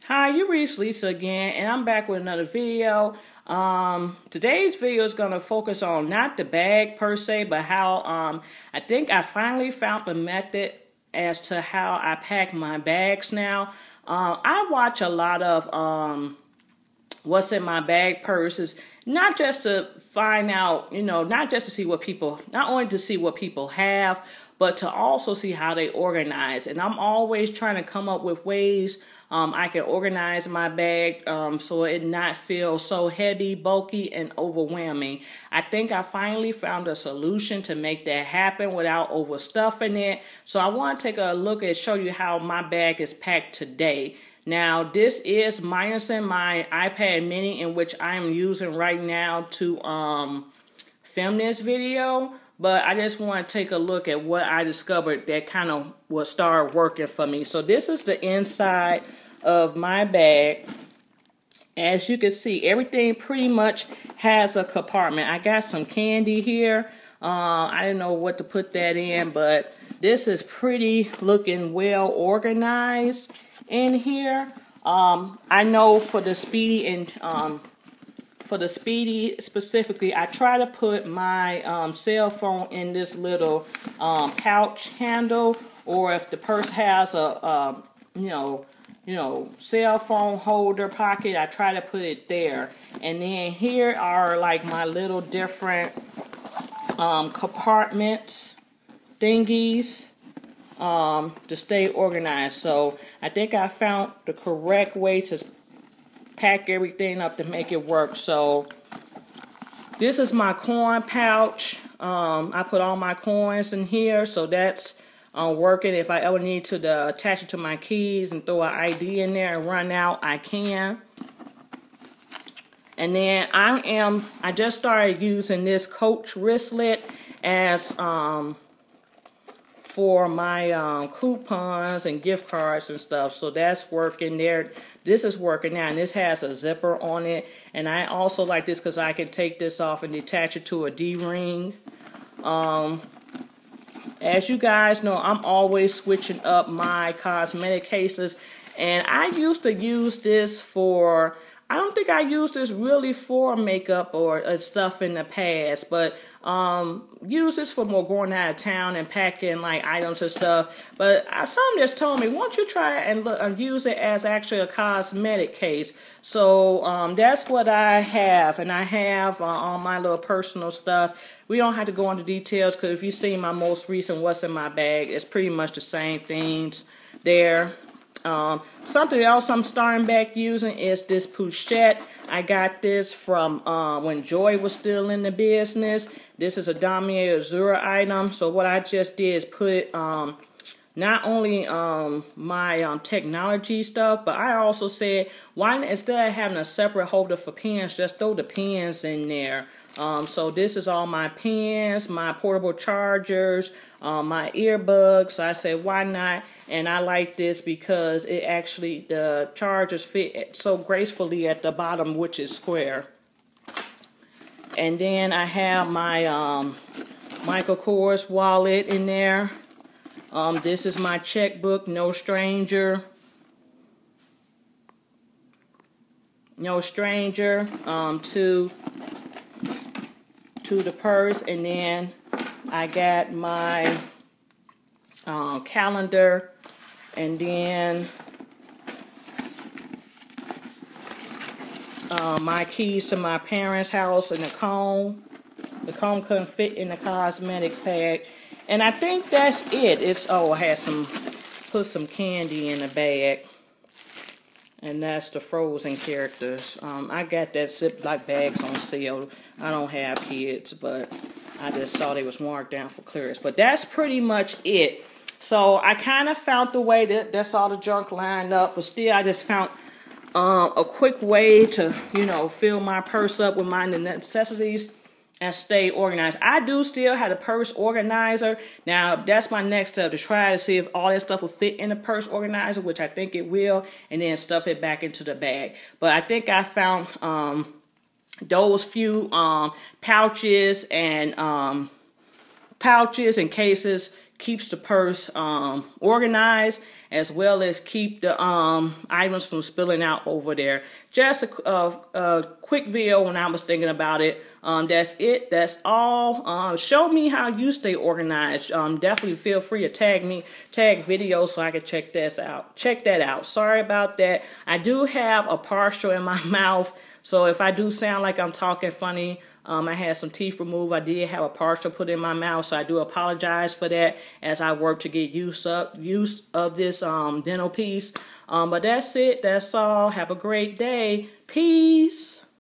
Hi, you reached Lisa again, and I'm back with another video. Today's video is going to focus on not the bag per se, but how I think I finally found the method as to how I pack my bags now. I watch a lot of what's in my bag purses, not just to find out, not just to see what people, not only to see what people have, but to also see how they organize. And I'm always trying to come up with ways I can organize my bag so it not feel so heavy, bulky, and overwhelming. I think I finally found a solution to make that happen without overstuffing it. So I want to take a look and show you how my bag is packed today. Now, this is minusing my iPad mini, in which I am using right now to film this video. But I just want to take a look at what I discovered that kind of will start working for me. So this is the inside of my bag. As you can see, everything pretty much has a compartment. I got some candy here. I didn't know what to put that in, but this is pretty looking well organized in here. I know for the Speedy and for the Speedy specifically, I try to put my cell phone in this little pouch handle, or if the purse has a cell phone holder pocket, I try to put it there. And then here are like my little different compartments thingies to stay organized. So I think I found the correct way to pack everything up to make it work. So this is my coin pouch. I put all my coins in here, so that's working. If I ever need to attach it to my keys and throw an ID in there and run out, I can. And then I just started using this Coach wristlet as for my coupons and gift cards and stuff. So that's working there. This is working now, and this has a zipper on it. And I also like this because I can take this off and detach it to a D-ring. As you guys know, I'm always switching up my cosmetic cases. And I used to use this for, I don't think I used this really for makeup or stuff in the past, but use this for more going out of town and packing like items and stuff. But someone just told me, why don't you try and use it as actually a cosmetic case? So that's what I have, and I have all my little personal stuff. We don't have to go into details, because if you see my most recent what's in my bag, it's pretty much the same things there. Something else I'm starting back using is this pochette. I got this from when Joy was still in the business. This is a Damier Azura item. So what I just did is put not only my technology stuff, but I also said, why instead of having a separate holder for pens, just throw the pens in there. So this is all my pens, my portable chargers, my earbuds. So I said, why not? And I like this because it actually, the chargers fit so gracefully at the bottom, which is square. And then I have my Michael Kors wallet in there. This is my checkbook, no stranger. No stranger to the purse. And then I got my calendar, and then my keys to my parents' house, and the comb. The comb couldn't fit in the cosmetic bag. And I think that's it. I had put some candy in the bag. And that's the Frozen characters. I got that Ziploc bags on sale. I don't have kids, but I just saw they was marked down for clearance. But that's pretty much it. So I kind of found the way that's all the junk lined up. But still, I just found a quick way to, fill my purse up with my necessities and stay organized. I do still have a purse organizer. Now, that's my next step, to try to see if all that stuff will fit in the purse organizer, which I think it will, and then stuff it back into the bag. But I think I found those few pouches and cases keeps the purse organized, as well as keep the items from spilling out over there. Just a quick video when I was thinking about it. That's it. That's all. Show me how you stay organized. Definitely feel free to tag videos so I can check that out. Sorry about that. I do have a partial in my mouth, so if I do sound like I'm talking funny, I had some teeth removed. I did have a partial put in my mouth, so I do apologize for that as I work to get use of this dental piece. But that's it. That's all. Have a great day. Peace.